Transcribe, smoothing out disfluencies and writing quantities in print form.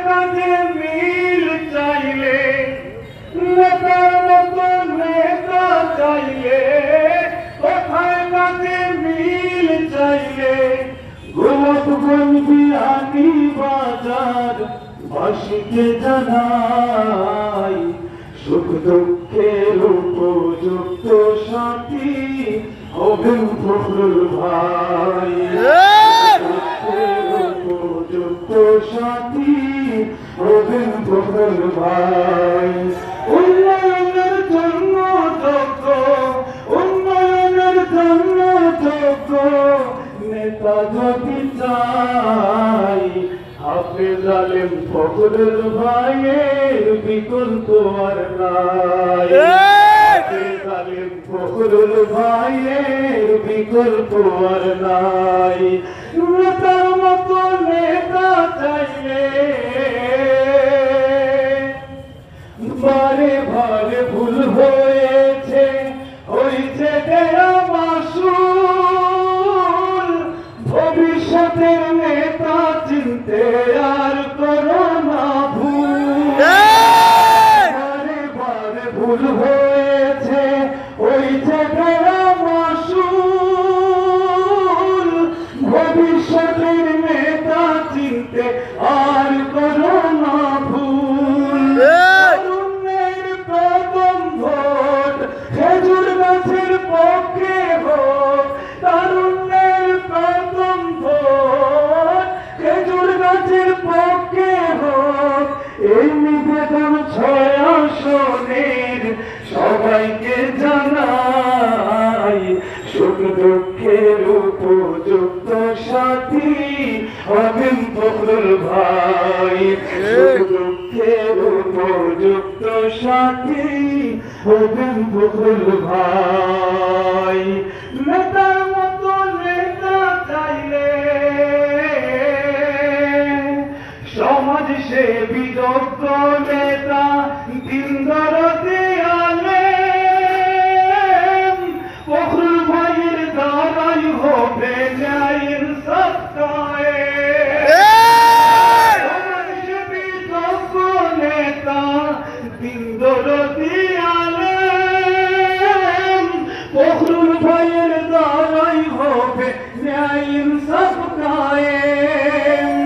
কাজে মিল চাইলে, নেতার মতো নেতা চাইলে, কোথায় কাজে মিল চাইলে, গোলাপগঞ্জ বিয়ানী বাজার বাসীকে জানাই, সুখ দুঃখের উপযুক্ত সাথী হবেন ফখরুল ভাই। উপযুক্ত সাথী হবেন ফখরুল ভাই। উন্নয়নের জন্য যোগ্য, উন্নয়নের জন্য যোগ্য নেতা যদি চাই, হাফেজ আলেম ফখরুল ভাইয়ের বিকল্প আর নাই। হাফেজ আলেম ফখরুল ভাইয়ের বিকল্প আর নাই। নেতার মতো নেতা চাইলে, বারে বারে ভুল হয়েছে, হয়েছে তেরা মাসুল, ভবিষ্যতের নেতা চিনতে আর করো না ভুল। বারে বারে ভুল হয়েছে, হয়েছে তেরা মাসুল, ভবিষ্যতের নেতা চিনতে আর করো না ভুল। তরুণের প্রথম ভোট খেজুর গাছের পক্ষে হোক, তরুণের প্রথম ভোট খেজুর গাছের পক্ষে হোক। এই নিবেদন 6 আসনের সবাইকে জানাই, সুখ দুঃখের উপযুক্ত সাথী হবেন ফখরুল ভাই। সুখ দুঃখের উপযুক্ত সাথী হবেন ফখরুল ভাই। নেতার মতো নেতা চাইলে, সমাজ সেবী যোগ্য নেতা, দিনদার